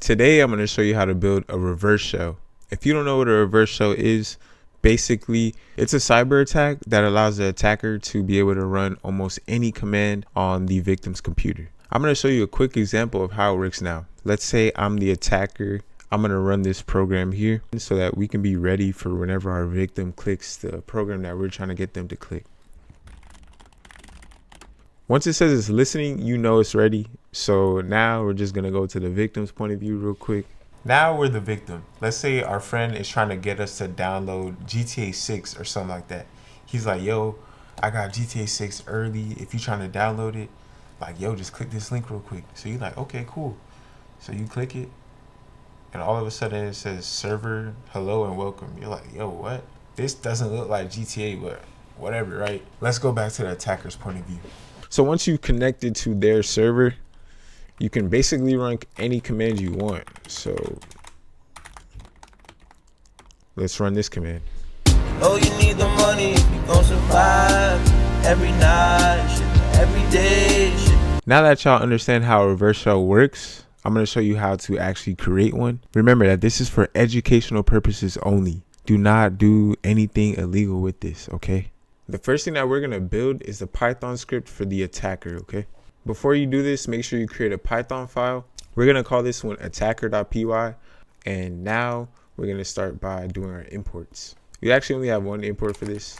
Today I'm going to show you how to build a reverse shell. If you don't know what a reverse shell is, basically it's a cyber attack that allows the attacker to be able to run almost any command on the victim's computer. I'm going to show you a quick example of how it works now. Let's say I'm the attacker. I'm going to run this program here so that we can be ready for whenever our victim clicks the program that we're trying to get them to click. Once it says it's listening, you know it's ready. So now we're just going to go to the victim's point of view real quick. Now we're the victim. Let's say our friend is trying to get us to download GTA 6 or something like that. He's like, yo, I got GTA 6 early. If you're trying to download it, like, yo, just click this link real quick. So you're like, okay, cool. So you click it, and all of a sudden it says server, hello, and welcome. You're like, yo, what? This doesn't look like GTA, but whatever, right? Let's go back to the attacker's point of view. So once you've connected to their server, you can basically run any command you want. So let's run this command. Oh, you need the money, you gon' survive every night, every day. Now that y'all understand how a reverse shell works, I'm going to show you how to actually create one. Remember that this is for educational purposes only. Do not do anything illegal with this, okay? The first thing that we're going to build is the Python script for the attacker, okay? Before you do this, make sure you create a Python file. We're going to call this one attacker.py. And now we're going to start by doing our imports. We actually only have one import for this.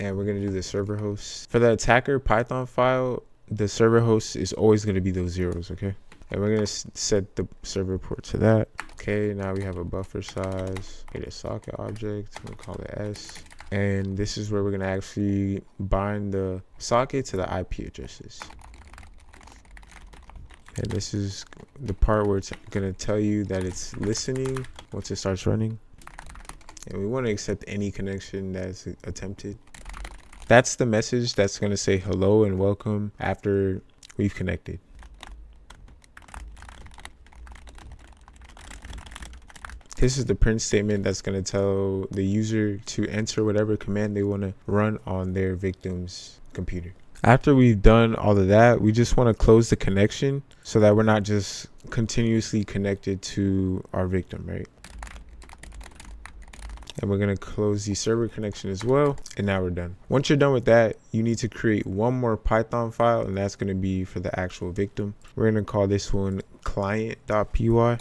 And we're going to do the server host. For the attacker Python file, the server host is always going to be those zeros, okay? And we're going to set the server port to that. Okay, now we have a buffer size. Get a socket object. We'll call it S. And this is where we're going to actually bind the socket to the IP addresses. And this is the part where it's going to tell you that it's listening once it starts running. And we want to accept any connection that's attempted. That's the message that's going to say hello and welcome after we've connected. This is the print statement that's going to tell the user to enter whatever command they want to run on their victim's computer. After we've done all of that, we just want to close the connection so that we're not just continuously connected to our victim, right? And we're going to close the server connection as well. And now we're done. Once you're done with that, you need to create one more Python file, and that's going to be for the actual victim. We're going to call this one client.py.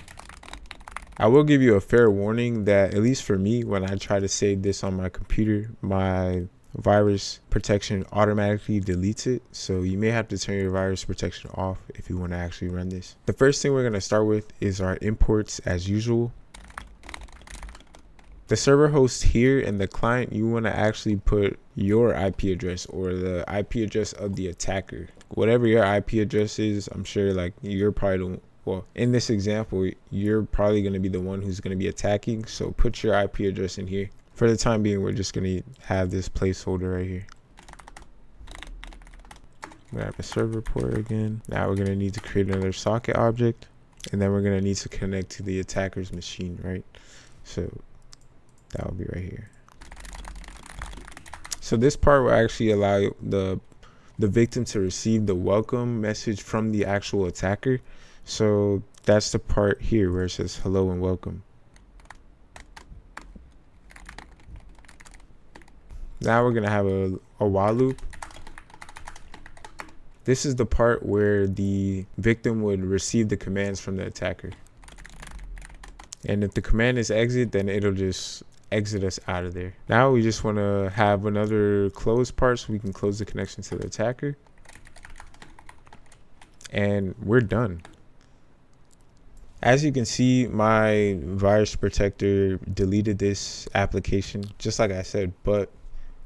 I will give you a fair warning that, at least for me, when I try to save this on my computer, my virus protection automatically deletes it. So you may have to turn your virus protection off if you want to actually run this. The first thing we're going to start with is our imports as usual. The server host here and the client, you want to actually put your IP address or the IP address of the attacker. Whatever your IP address is, I'm sure like you're probably well, in this example, you're probably going to be the one who's going to be attacking. So put your IP address in here. For the time being, we're just going to have this placeholder right here. We're going to have a server port again. Now we're going to need to create another socket object. And then we're going to need to connect to the attacker's machine, right? So that will be right here. So this part will actually allow the victim to receive the welcome message from the actual attacker. So that's the part here where it says hello and welcome. Now we're going to have a while loop. This is the part where the victim would receive the commands from the attacker. And if the command is exit, then it'll just exit us out of there. Now we just want to have another close part so we can close the connection to the attacker. And we're done. As you can see, my virus protector deleted this application, just like I said. But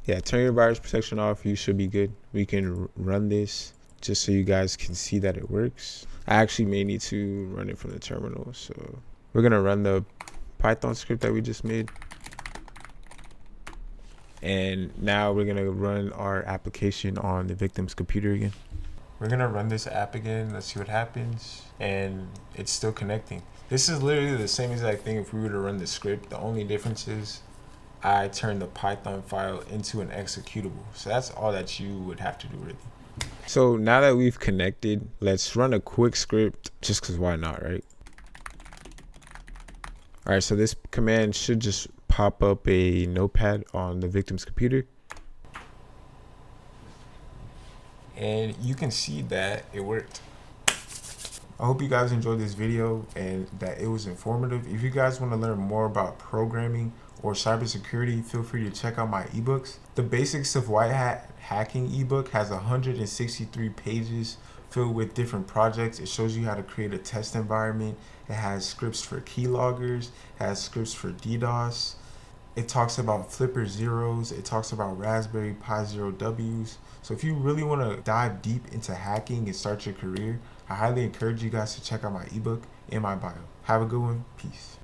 yeah, turn your virus protection off. You should be good. We can run this just so you guys can see that it works. I actually may need to run it from the terminal. So we're going to run the Python script that we just made. And now we're going to run our application on the victim's computer again. We're going to run this app again. Let's see what happens. And it's still connecting. This is literally the same exact thing if we were to run the script. The only difference is I turned the Python file into an executable. So that's all that you would have to do really. So now that we've connected, let's run a quick script just because why not, right? All right, so this command should just pop up a notepad on the victim's computer. And you can see that it worked. I hope you guys enjoyed this video and that it was informative. If you guys want to learn more about programming or cybersecurity, feel free to check out my ebooks. The Basics of White Hat Hacking ebook has 163 pages filled with different projects. It shows you how to create a test environment. It has scripts for keyloggers, it has scripts for DDoS. It talks about Flipper Zeros. It talks about Raspberry Pi Zero Ws. So if you really want to dive deep into hacking and start your career, I highly encourage you guys to check out my ebook in my bio. Have a good one. Peace.